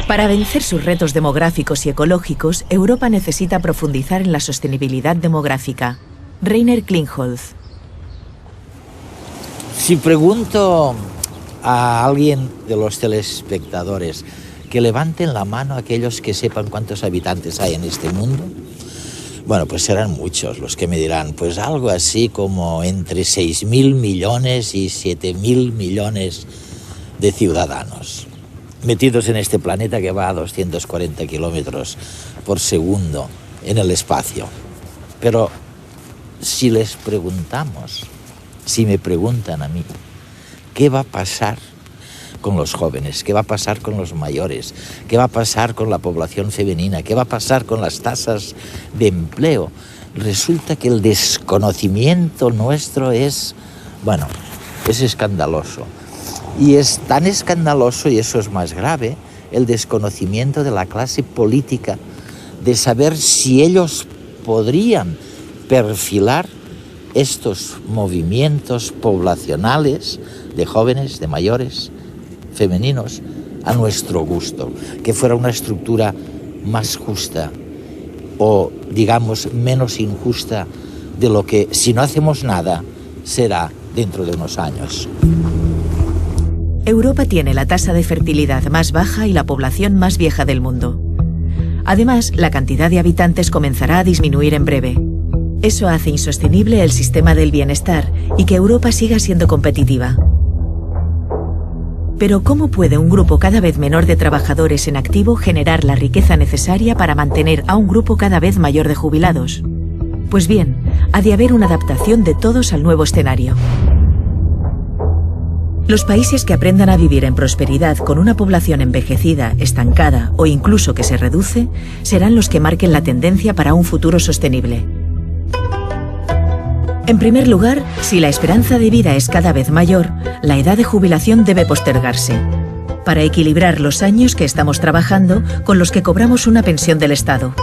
Para vencer sus retos demográficos y ecológicos, Europa necesita profundizar en la sostenibilidad demográfica. Rainer Klingholz. Si pregunto a alguien de los telespectadores que levanten la mano aquellos que sepan cuántos habitantes hay en este mundo, bueno, pues serán muchos los que me dirán, pues algo así como entre 6.000 millones y 7.000 millones de ciudadanos metidos en este planeta que va a 240 kilómetros por segundo en el espacio. Pero si les preguntamos, si me preguntan a mí, ¿qué va a pasar con los jóvenes? ¿Qué va a pasar con los mayores? ¿Qué va a pasar con la población femenina? ¿Qué va a pasar con las tasas de empleo? Resulta que el desconocimiento nuestro es escandaloso. Y es tan escandaloso, y eso es más grave, el desconocimiento de la clase política, de saber si ellos podrían perfilar estos movimientos poblacionales de jóvenes, de mayores, femeninos, a nuestro gusto, que fuera una estructura más justa o, digamos, menos injusta de lo que, si no hacemos nada, será dentro de unos años. Europa tiene la tasa de fertilidad más baja y la población más vieja del mundo. Además, la cantidad de habitantes comenzará a disminuir en breve. Eso hace insostenible el sistema del bienestar y que Europa siga siendo competitiva. Pero ¿cómo puede un grupo cada vez menor de trabajadores en activo generar la riqueza necesaria para mantener a un grupo cada vez mayor de jubilados? Pues bien, ha de haber una adaptación de todos al nuevo escenario. Los países que aprendan a vivir en prosperidad con una población envejecida, estancada o incluso que se reduce, serán los que marquen la tendencia para un futuro sostenible. En primer lugar, si la esperanza de vida es cada vez mayor, la edad de jubilación debe postergarse, para equilibrar los años que estamos trabajando con los que cobramos una pensión del Estado.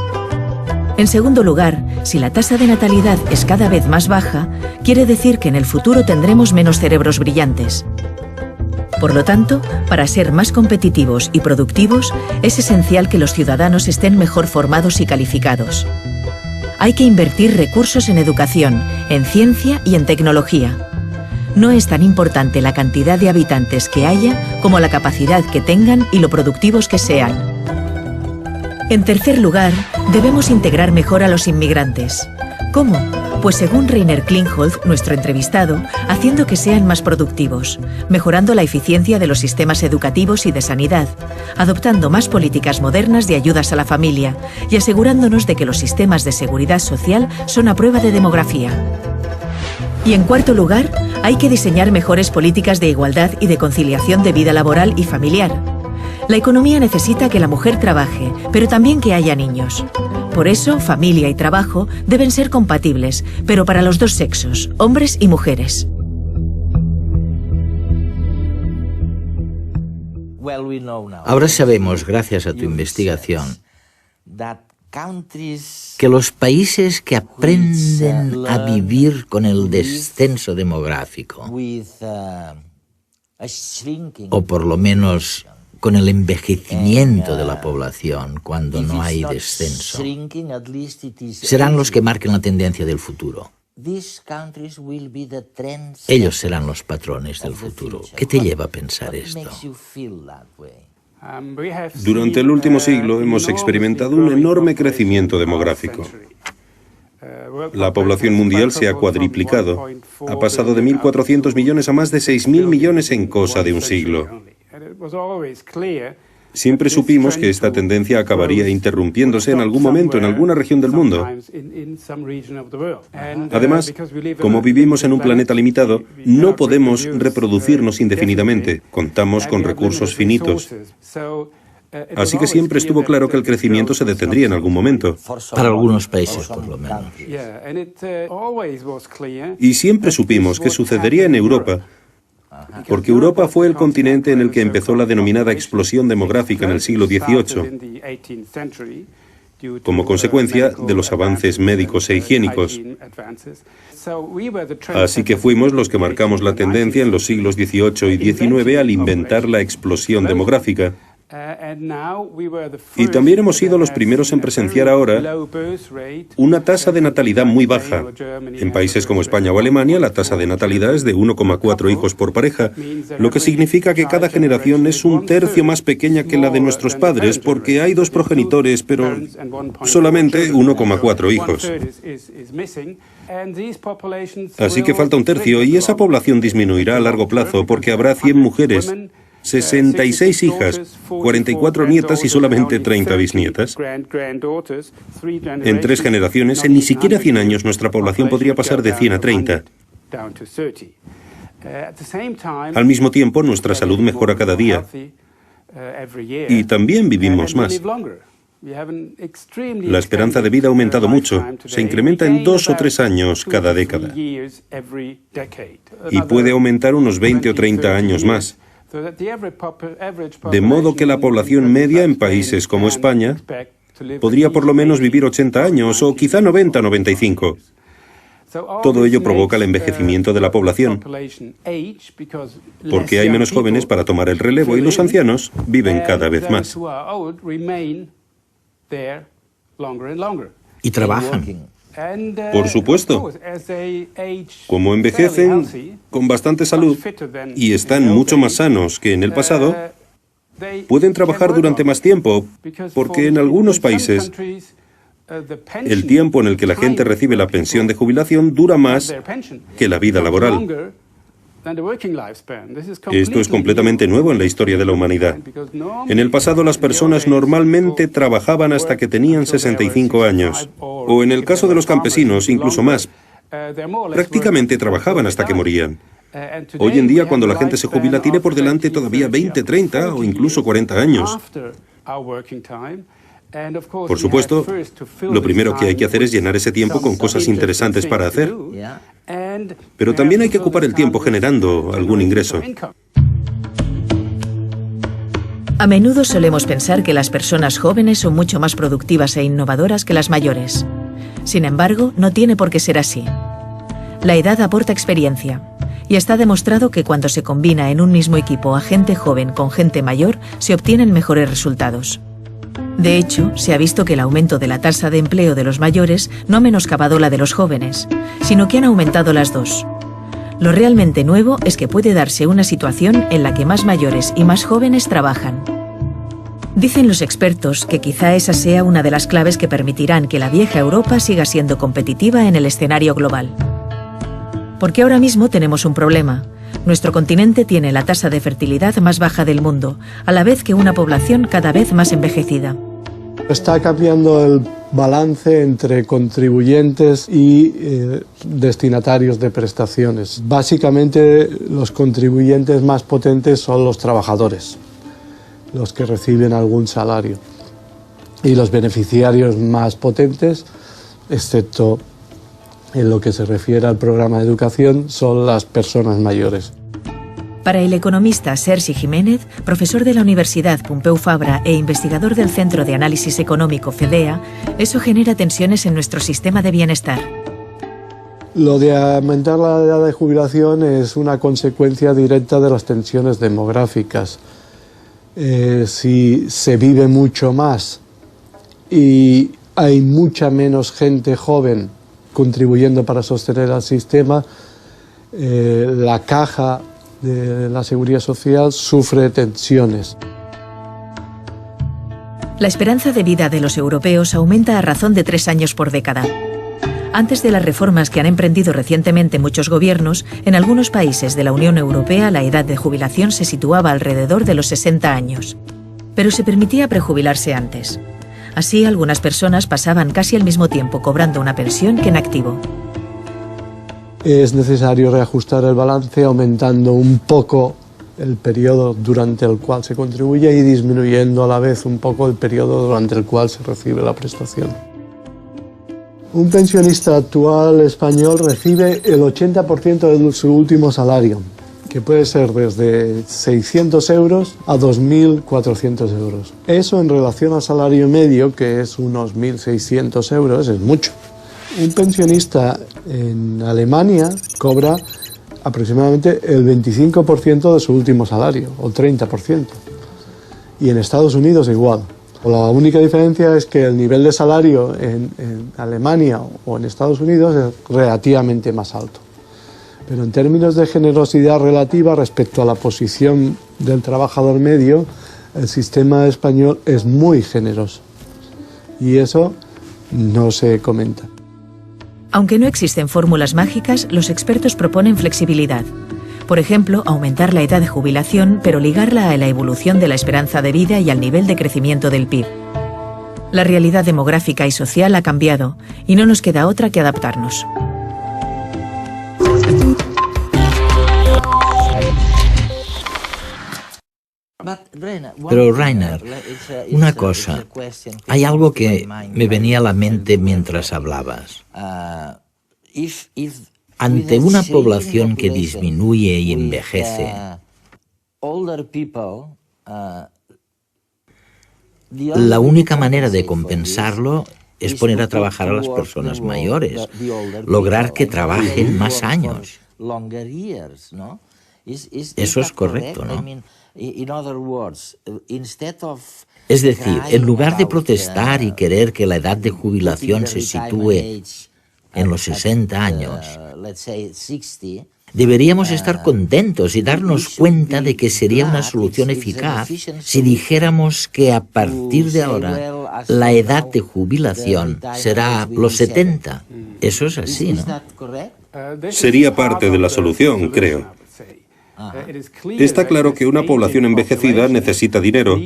En segundo lugar, si la tasa de natalidad es cada vez más baja, quiere decir que en el futuro tendremos menos cerebros brillantes. Por lo tanto, para ser más competitivos y productivos, es esencial que los ciudadanos estén mejor formados y calificados. Hay que invertir recursos en educación, en ciencia y en tecnología. No es tan importante la cantidad de habitantes que haya como la capacidad que tengan y lo productivos que sean. En tercer lugar, debemos integrar mejor a los inmigrantes. ¿Cómo? Pues según Rainer Klingholz, nuestro entrevistado, haciendo que sean más productivos, mejorando la eficiencia de los sistemas educativos y de sanidad, adoptando más políticas modernas de ayudas a la familia y asegurándonos de que los sistemas de seguridad social son a prueba de demografía. Y en cuarto lugar, hay que diseñar mejores políticas de igualdad y de conciliación de vida laboral y familiar. La economía necesita que la mujer trabaje, pero también que haya niños. Por eso, familia y trabajo deben ser compatibles, pero para los dos sexos, hombres y mujeres. Ahora sabemos, gracias a tu investigación, que los países que aprenden a vivir con el descenso demográfico, o por lo menos con el envejecimiento de la población cuando no hay descenso, serán los que marquen la tendencia del futuro. Ellos serán los patrones del futuro. ¿Qué te lleva a pensar esto? Durante el último siglo hemos experimentado un enorme crecimiento demográfico. La población mundial se ha cuadriplicado. Ha pasado de 1.400 millones a más de 6.000 millones en cosa de un siglo. Siempre supimos que esta tendencia acabaría interrumpiéndose en algún momento en alguna región del mundo. Además, como vivimos en un planeta limitado, no podemos reproducirnos indefinidamente. Contamos con recursos finitos. Así que siempre estuvo claro que el crecimiento se detendría en algún momento. Para algunos países, por lo menos. Y siempre supimos que sucedería en Europa, porque Europa fue el continente en el que empezó la denominada explosión demográfica en el siglo XVIII, como consecuencia de los avances médicos e higiénicos. Así que fuimos los que marcamos la tendencia en los siglos XVIII y XIX al inventar la explosión demográfica. Y también hemos sido los primeros en presenciar ahora una tasa de natalidad muy baja. En países como España o Alemania, la tasa de natalidad es de 1,4 hijos por pareja, lo que significa que cada generación es un tercio más pequeña que la de nuestros padres, porque hay 2 progenitores, pero solamente 1,4 hijos. Así que falta un tercio, y esa población disminuirá a largo plazo, porque habrá 100 mujeres, 66 hijas, 44 nietas y solamente 30 bisnietas. En 3 generaciones, en ni siquiera 100 años, nuestra población podría pasar de 100 a 30. Al mismo tiempo, nuestra salud mejora cada día. Y también vivimos más. La esperanza de vida ha aumentado mucho. Se incrementa en 2 o 3 años cada década. Y puede aumentar unos 20 o 30 años más. De modo que la población media en países como España podría por lo menos vivir 80 años o quizá 90 o 95. Todo ello provoca el envejecimiento de la población, porque hay menos jóvenes para tomar el relevo y los ancianos viven cada vez más. Y trabajan. Por supuesto. Como envejecen con bastante salud y están mucho más sanos que en el pasado, pueden trabajar durante más tiempo, porque en algunos países el tiempo en el que la gente recibe la pensión de jubilación dura más que la vida laboral. Esto es completamente nuevo en la historia de la humanidad. En el pasado, las personas normalmente trabajaban hasta que tenían 65 años, o en el caso de los campesinos, incluso más. Prácticamente trabajaban hasta que morían. Hoy en día, cuando la gente se jubila, tiene por delante todavía 20, 30 o incluso 40 años. Por supuesto, lo primero que hay que hacer es llenar ese tiempo con cosas interesantes para hacer. Pero también hay que ocupar el tiempo generando algún ingreso. A menudo solemos pensar que las personas jóvenes son mucho más productivas e innovadoras que las mayores. Sin embargo, no tiene por qué ser así. La edad aporta experiencia, y está demostrado que cuando se combina en un mismo equipo a gente joven con gente mayor, se obtienen mejores resultados. De hecho, se ha visto que el aumento de la tasa de empleo de los mayores no ha menoscabado la de los jóvenes, sino que han aumentado las dos. Lo realmente nuevo es que puede darse una situación en la que más mayores y más jóvenes trabajan. Dicen los expertos que quizá esa sea una de las claves que permitirán que la vieja Europa siga siendo competitiva en el escenario global. Porque ahora mismo tenemos un problema. Nuestro continente tiene la tasa de fertilidad más baja del mundo, a la vez que una población cada vez más envejecida. Está cambiando el balance entre contribuyentes y destinatarios de prestaciones. Básicamente, los contribuyentes más potentes son los trabajadores, los que reciben algún salario. Y los beneficiarios más potentes, excepto en lo que se refiere al programa de educación, son las personas mayores. Para el economista Sergi Jiménez, profesor de la Universidad Pompeu Fabra e investigador del Centro de Análisis Económico FEDEA, eso genera tensiones en nuestro sistema de bienestar. Lo de aumentar la edad de jubilación es una consecuencia directa de las tensiones demográficas. Si se vive mucho más y hay mucha menos gente joven contribuyendo para sostener al sistema, la caja de la Seguridad Social sufre tensiones. La esperanza de vida de los europeos aumenta a razón de 3 años por década. Antes de las reformas que han emprendido recientemente muchos gobiernos, en algunos países de la Unión Europea la edad de jubilación se situaba alrededor de los 60 años. Pero se permitía prejubilarse antes. Así, algunas personas pasaban casi el mismo tiempo cobrando una pensión que en activo. Es necesario reajustar el balance aumentando un poco el periodo durante el cual se contribuye y disminuyendo a la vez un poco el periodo durante el cual se recibe la prestación. Un pensionista actual español recibe el 80% de su último salario, que puede ser desde 600 euros a 2.400 euros. Eso en relación al salario medio, que es unos 1.600 euros, es mucho. Un pensionista en Alemania cobra aproximadamente el 25% de su último salario, o 30%. Y en Estados Unidos igual. La única diferencia es que el nivel de salario en Alemania o en Estados Unidos es relativamente más alto. Pero en términos de generosidad relativa respecto a la posición del trabajador medio, el sistema español es muy generoso. Y eso no se comenta. Aunque no existen fórmulas mágicas, los expertos proponen flexibilidad. Por ejemplo, aumentar la edad de jubilación, pero ligarla a la evolución de la esperanza de vida y al nivel de crecimiento del PIB. La realidad demográfica y social ha cambiado, y no nos queda otra que adaptarnos. Pero Rainer, una cosa, hay algo que me venía a la mente mientras hablabas. Ante una población que disminuye y envejece, la única manera de compensarlo es poner a trabajar a las personas mayores, lograr que trabajen más años. Eso es correcto, ¿no? Es decir, en lugar de protestar y querer que la edad de jubilación se sitúe en los 60 años, deberíamos estar contentos y darnos cuenta de que sería una solución eficaz si dijéramos que a partir de ahora la edad de jubilación será los 70. Eso es así, ¿no? Sería parte de la solución, creo. Está claro que una población envejecida necesita dinero,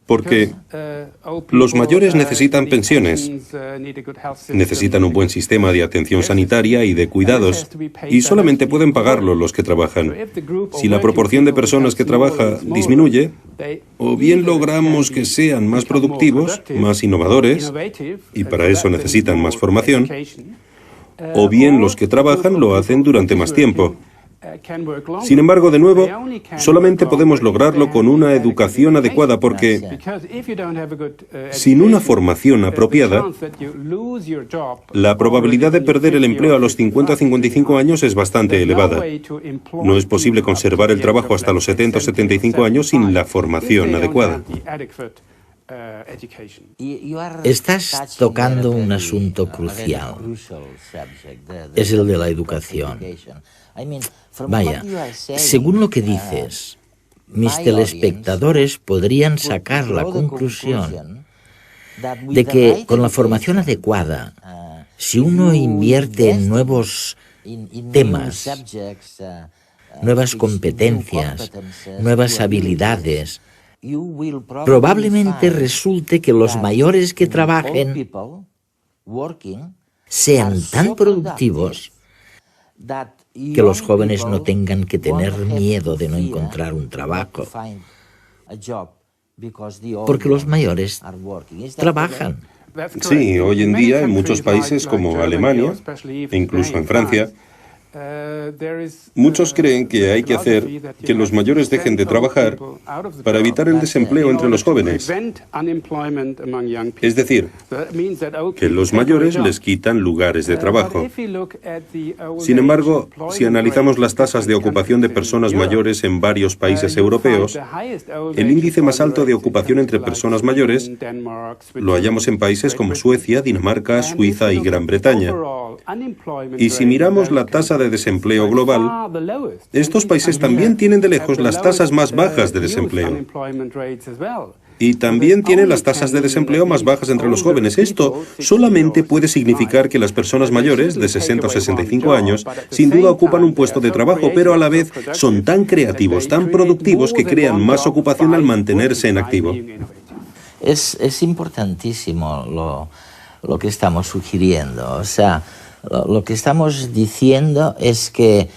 porque los mayores necesitan pensiones, necesitan un buen sistema de atención sanitaria y de cuidados, y solamente pueden pagarlo los que trabajan. Si la proporción de personas que trabaja disminuye, o bien logramos que sean más productivos, más innovadores, y para eso necesitan más formación, o bien los que trabajan lo hacen durante más tiempo. Sin embargo, de nuevo, solamente podemos lograrlo con una educación adecuada porque sin una formación apropiada, la probabilidad de perder el empleo a los 50 o 55 años es bastante elevada. No es posible conservar el trabajo hasta los 70 o 75 años sin la formación adecuada. Estás tocando un asunto crucial. Es el de la educación. Vaya, según lo que dices, mis telespectadores podrían sacar la conclusión de que con la formación adecuada, si uno invierte en nuevos temas, nuevas competencias, nuevas habilidades, probablemente resulte que los mayores que trabajen sean tan productivos que los jóvenes no tengan que tener miedo de no encontrar un trabajo, porque los mayores trabajan. Sí, hoy en día en muchos países como Alemania, e incluso en Francia, muchos creen que hay que hacer que los mayores dejen de trabajar para evitar el desempleo entre los jóvenes. Es decir, que los mayores les quitan lugares de trabajo. Sin embargo, si analizamos las tasas de ocupación de personas mayores en varios países europeos, el índice más alto de ocupación entre personas mayores lo hallamos en países como Suecia, Dinamarca, Suiza y Gran Bretaña. Y si miramos la tasa de desempleo global, estos países también tienen de lejos las tasas más bajas de desempleo. Y también tienen las tasas de desempleo más bajas entre los jóvenes. Esto solamente puede significar que las personas mayores, de 60 o 65 años, sin duda ocupan un puesto de trabajo, pero a la vez son tan creativos, tan productivos, que crean más ocupación al mantenerse en activo. Es importantísimo lo que estamos sugiriendo. O sea, lo que estamos diciendo es que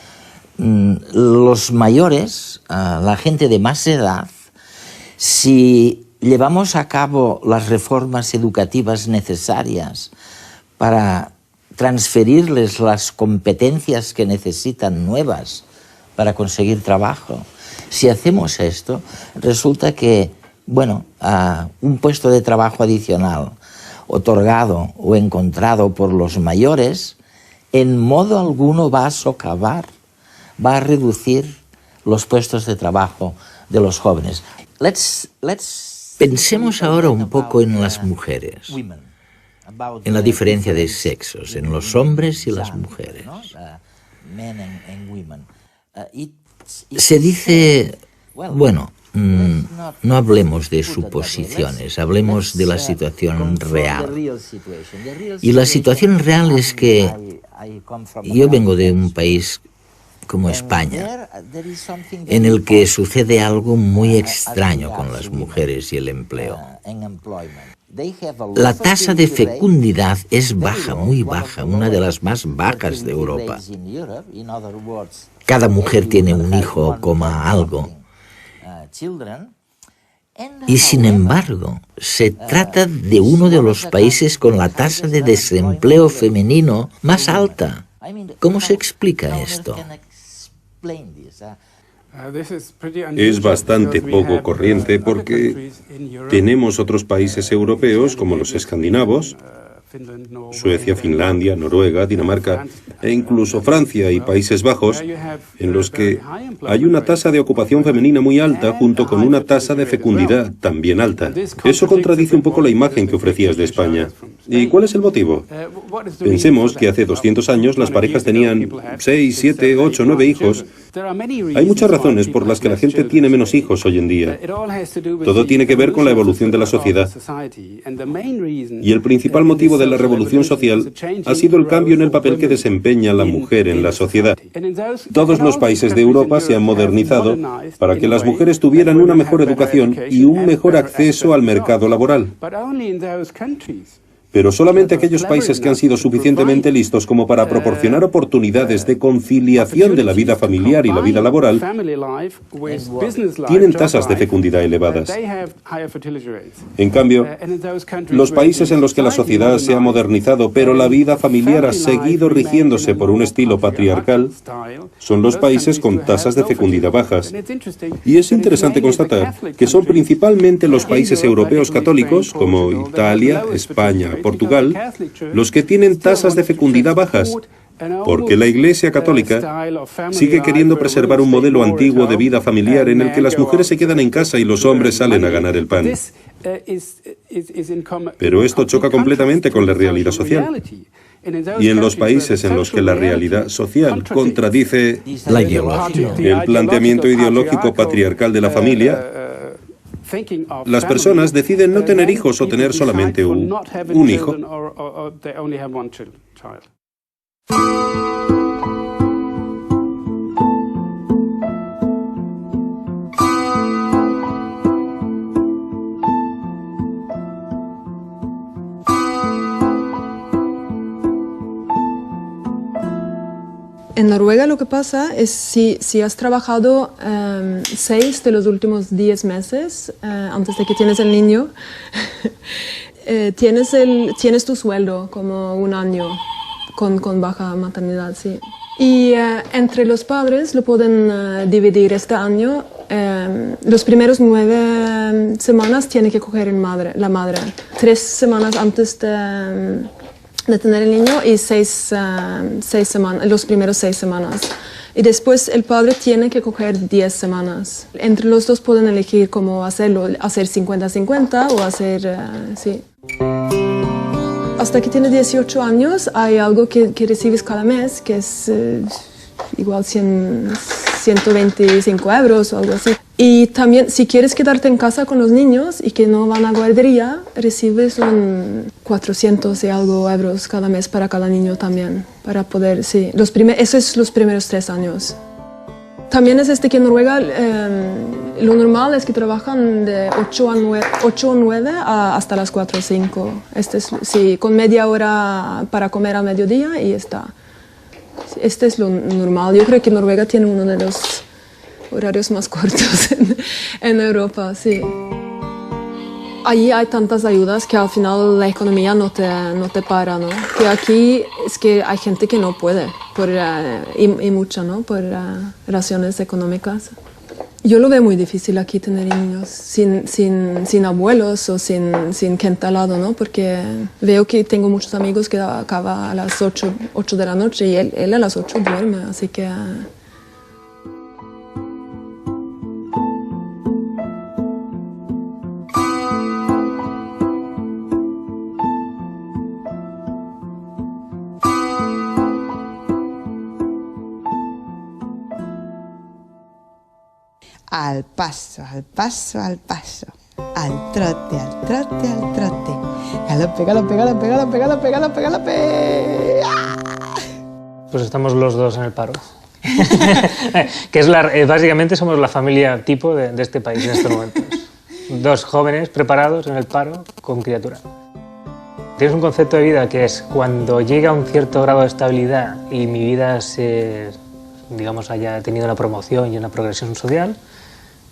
los mayores, la gente de más edad, si llevamos a cabo las reformas educativas necesarias para transferirles las competencias que necesitan nuevas para conseguir trabajo, si hacemos esto, resulta que, bueno, un puesto de trabajo adicional otorgado o encontrado por los mayores, en modo alguno va a socavar, va a reducir los puestos de trabajo de los jóvenes. Pensemos ahora un poco en las mujeres, en la diferencia de sexos, en los hombres y las mujeres. Se dice, bueno, no hablemos de suposiciones, hablemos de la situación real. Y la situación real es que yo vengo de un país como España, en el que sucede algo muy extraño con las mujeres y el empleo. La tasa de fecundidad es baja, muy baja, una de las más bajas de Europa. Cada mujer tiene un hijo, coma algo. Y sin embargo, se trata de uno de los países con la tasa de desempleo femenino más alta. ¿Cómo se explica esto? Es bastante poco corriente porque tenemos otros países europeos como los escandinavos, Suecia, Finlandia, Noruega, Dinamarca e incluso Francia y Países Bajos, en los que hay una tasa de ocupación femenina muy alta junto con una tasa de fecundidad también alta. Eso contradice un poco la imagen que ofrecías de España. ¿Y cuál es el motivo? Pensemos que hace 200 años las parejas tenían 6, 7, 8, 9 hijos. Hay muchas razones por las que la gente tiene menos hijos hoy en día. Todo tiene que ver con la evolución de la sociedad. Y el principal motivo de la revolución social ha sido el cambio en el papel que desempeña la mujer en la sociedad. Todos los países de Europa se han modernizado para que las mujeres tuvieran una mejor educación y un mejor acceso al mercado laboral. Pero solamente aquellos países que han sido suficientemente listos como para proporcionar oportunidades de conciliación de la vida familiar y la vida laboral tienen tasas de fecundidad elevadas. En cambio, los países en los que la sociedad se ha modernizado, pero la vida familiar ha seguido rigiéndose por un estilo patriarcal, son los países con tasas de fecundidad bajas. Y es interesante constatar que son principalmente los países europeos católicos, como Italia, España, Portugal, los que tienen tasas de fecundidad bajas, porque la Iglesia Católica sigue queriendo preservar un modelo antiguo de vida familiar en el que las mujeres se quedan en casa y los hombres salen a ganar el pan. Pero esto choca completamente con la realidad social. Y en los países en los que la realidad social contradice la ideología, el planteamiento ideológico patriarcal de la familia, las personas deciden no tener hijos o tener solamente un hijo. En Noruega lo que pasa es si has trabajado 6 de los últimos 10 meses antes de que tienes el niño, tienes tu sueldo como un año con baja maternidad, sí. Y entre los padres lo pueden dividir este año. Los primeros 9 semanas tiene que coger la madre. 3 semanas antes de tener el niño y 6 semanas, los primeros 6 semanas. Y después el padre tiene que coger 10 semanas. Entre los dos pueden elegir cómo hacerlo, hacer 50-50 o hacer, sí. Hasta que tienes 18 años hay algo que recibes cada mes, que es igual 125 euros o algo así. Y también, si quieres quedarte en casa con los niños y que no van a guardería, recibes 400 y algo euros cada mes para cada niño también, para poder, sí. Eso es los primeros 3 años. También es que en Noruega lo normal es que trabajan de 8 o 9 hasta las 4 o 5. Sí, con media hora para comer a mediodía y está. Este es lo normal. Yo creo que Noruega tiene uno de los horarios más cortos en Europa, sí. Allí hay tantas ayudas que al final la economía no te para, ¿no? Que aquí es que hay gente que no puede, y mucha, ¿no? Por razones económicas. Yo lo veo muy difícil aquí tener niños sin abuelos o sin gente al lado, ¿no? Porque veo que tengo muchos amigos que acaba a las 8 de la noche y él a las 8 duerme, así que... Al paso, al paso, al paso. Al trote, al trote, al trote. Galope, galope, galope, galope, galope, galope, galope. ¡Ah! Pues estamos los dos en el paro. Que es básicamente somos la familia tipo de este país en estos momentos. Dos jóvenes preparados en el paro con criatura. Tienes un concepto de vida que es cuando llega a un cierto grado de estabilidad y mi vida digamos, haya tenido una promoción y una progresión social,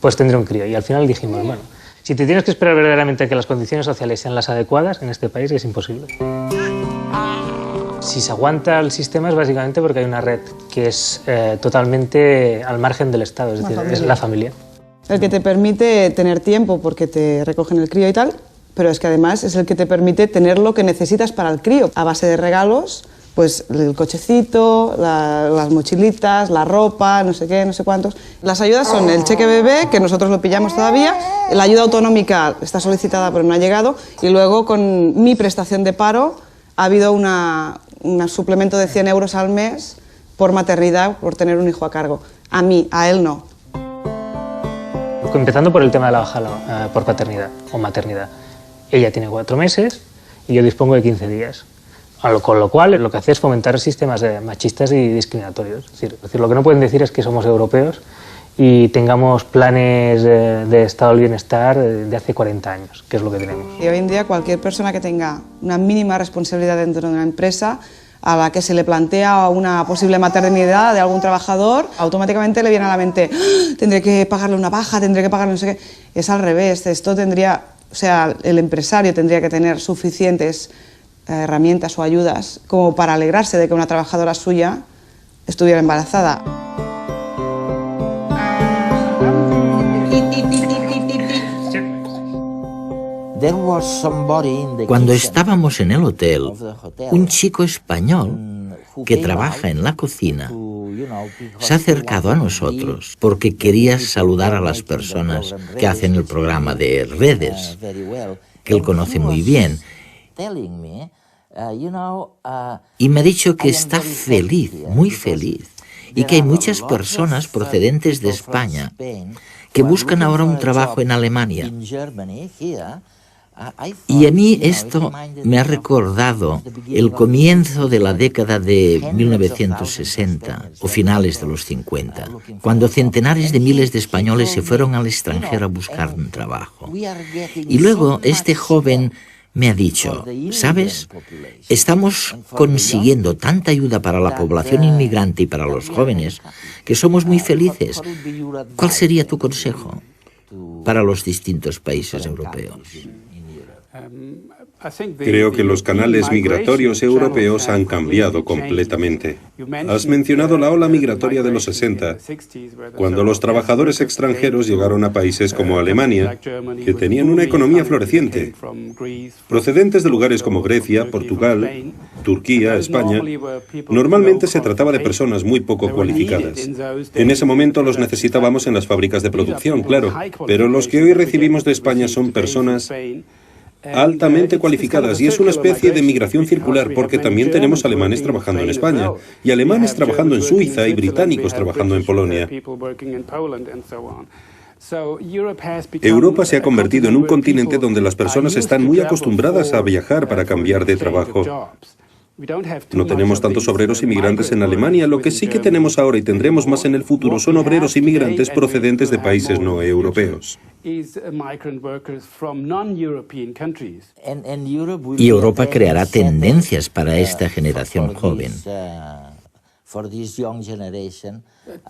pues tendré un crío. Y al final dijimos, bueno, si te tienes que esperar verdaderamente a que las condiciones sociales sean las adecuadas en este país, es imposible. Si se aguanta el sistema es básicamente porque hay una red que es totalmente al margen del Estado, es decir, es la familia. El que te permite tener tiempo porque te recogen el crío y tal, pero es que además es el que te permite tener lo que necesitas para el crío, a base de regalos. Pues el cochecito, las mochilitas, la ropa, no sé qué, no sé cuántos. Las ayudas son el cheque bebé, que nosotros lo pillamos todavía, la ayuda autonómica está solicitada pero no ha llegado, y luego con mi prestación de paro ha habido un suplemento de 100 euros al mes por maternidad, por tener un hijo a cargo. A mí, a él no. Empezando por el tema de la baja por paternidad o maternidad. Ella tiene 4 meses y yo dispongo de 15 días. Con lo cual, lo que hace es fomentar sistemas machistas y discriminatorios. Es decir, lo que no pueden decir es que somos europeos y tengamos planes de estado del bienestar de hace 40 años, que es lo que tenemos. Y hoy en día cualquier persona que tenga una mínima responsabilidad dentro de una empresa a la que se le plantea una posible maternidad de algún trabajador, automáticamente le viene a la mente, ¡ah! Tendré que pagarle una baja, tendré que pagarle no sé qué. Es al revés, esto tendría, o sea, el empresario tendría que tener suficientes herramientas o ayudas como para alegrarse de que una trabajadora suya estuviera embarazada. Cuando estábamos en el hotel, un chico español que trabaja en la cocina se ha acercado a nosotros porque quería saludar a las personas que hacen el programa de redes, que él conoce muy bien. Y me ha dicho que está feliz, muy feliz, y que hay muchas personas procedentes de España que buscan ahora un trabajo en Alemania. Y a mí esto me ha recordado el comienzo de la década de 1960 o finales de los 50, cuando centenares de miles de españoles se fueron al extranjero a buscar un trabajo. Y luego este joven me ha dicho, ¿sabes? Estamos consiguiendo tanta ayuda para la población inmigrante y para los jóvenes que somos muy felices. ¿Cuál sería tu consejo para los distintos países europeos? Creo que los canales migratorios europeos han cambiado completamente. Has mencionado la ola migratoria de los 60, cuando los trabajadores extranjeros llegaron a países como Alemania, que tenían una economía floreciente. Procedentes de lugares como Grecia, Portugal, Turquía, España, normalmente se trataba de personas muy poco cualificadas. En ese momento los necesitábamos en las fábricas de producción, claro, pero los que hoy recibimos de España son personas altamente cualificadas y es una especie de migración circular porque también tenemos alemanes trabajando en España y alemanes trabajando en Suiza y británicos trabajando en Polonia. Europa se ha convertido en un continente donde las personas están muy acostumbradas a viajar para cambiar de trabajo. No tenemos tantos obreros inmigrantes en Alemania, lo que sí que tenemos ahora y tendremos más en el futuro son obreros inmigrantes procedentes de países no europeos. Y Europa creará tendencias para esta generación joven.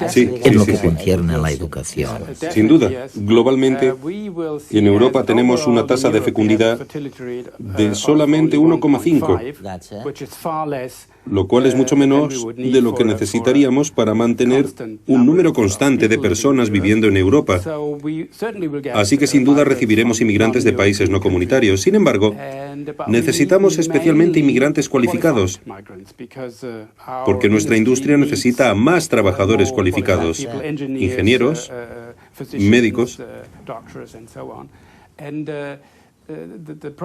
Sí, en lo sí, que sí. concierne a la educación. Sin duda, globalmente, en Europa tenemos una tasa de fecundidad de solamente 1,5, lo cual es mucho menos de lo que necesitaríamos para mantener un número constante de personas viviendo en Europa. Así que sin duda recibiremos inmigrantes de países no comunitarios. Sin embargo, necesitamos especialmente inmigrantes cualificados, porque nuestra industria necesita a más trabajadores cualificados, ingenieros, médicos.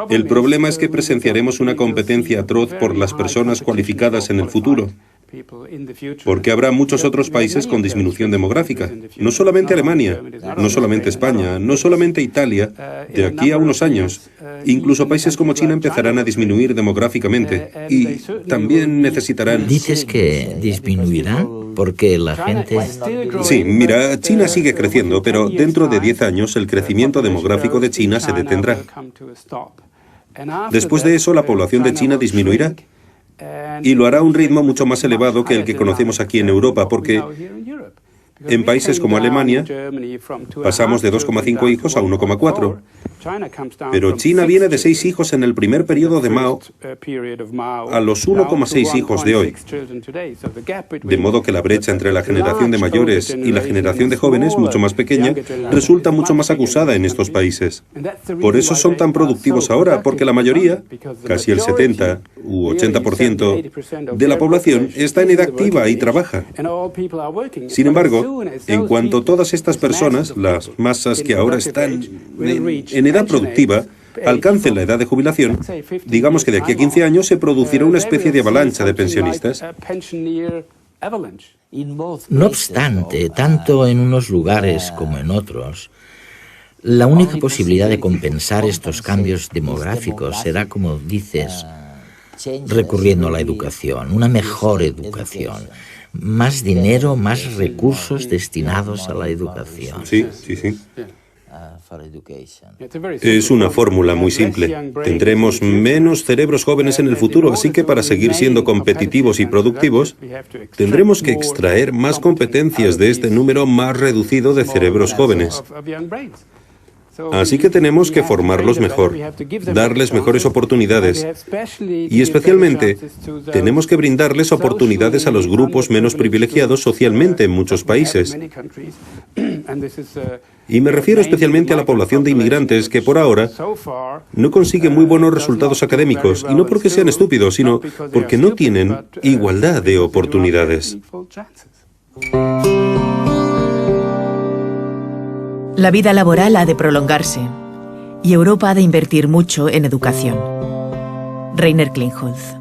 El problema es que presenciaremos una competencia atroz por las personas cualificadas en el futuro, porque habrá muchos otros países con disminución demográfica. No solamente Alemania, no solamente España, no solamente Italia. De aquí a unos años, incluso países como China empezarán a disminuir demográficamente y también necesitarán... ¿Dices que disminuirá? Porque la gente... Sí, mira, China sigue creciendo, pero dentro de 10 años el crecimiento demográfico de China se detendrá. Después de eso, la población de China disminuirá. Y lo hará a un ritmo mucho más elevado que el que conocemos aquí en Europa, porque en países como Alemania pasamos de 2,5 hijos a 1,4. Pero China viene de 6 hijos en el primer periodo de Mao a los 1,6 hijos de hoy. De modo que la brecha entre la generación de mayores y la generación de jóvenes, mucho más pequeña, resulta mucho más acusada en estos países. Por eso son tan productivos ahora, porque la mayoría, casi el 70 u 80% de la población, está en edad activa y trabaja. Sin embargo, en cuanto todas estas personas, las masas que ahora están en edad productiva, alcancen la edad de jubilación, digamos que de aquí a 15 años se producirá una especie de avalancha de pensionistas. No obstante, tanto en unos lugares como en otros, la única posibilidad de compensar estos cambios demográficos será, como dices, recurriendo a la educación, una mejor educación. Más dinero, más recursos destinados a la educación. Sí, sí, sí. Es una fórmula muy simple. Tendremos menos cerebros jóvenes en el futuro, así que para seguir siendo competitivos y productivos, tendremos que extraer más competencias de este número más reducido de cerebros jóvenes. Así que tenemos que formarlos mejor, darles mejores oportunidades y especialmente tenemos que brindarles oportunidades a los grupos menos privilegiados socialmente en muchos países. Y me refiero especialmente a la población de inmigrantes que por ahora no consigue muy buenos resultados académicos, y no porque sean estúpidos, sino porque no tienen igualdad de oportunidades. La vida laboral ha de prolongarse y Europa ha de invertir mucho en educación. Rainer Klingholz.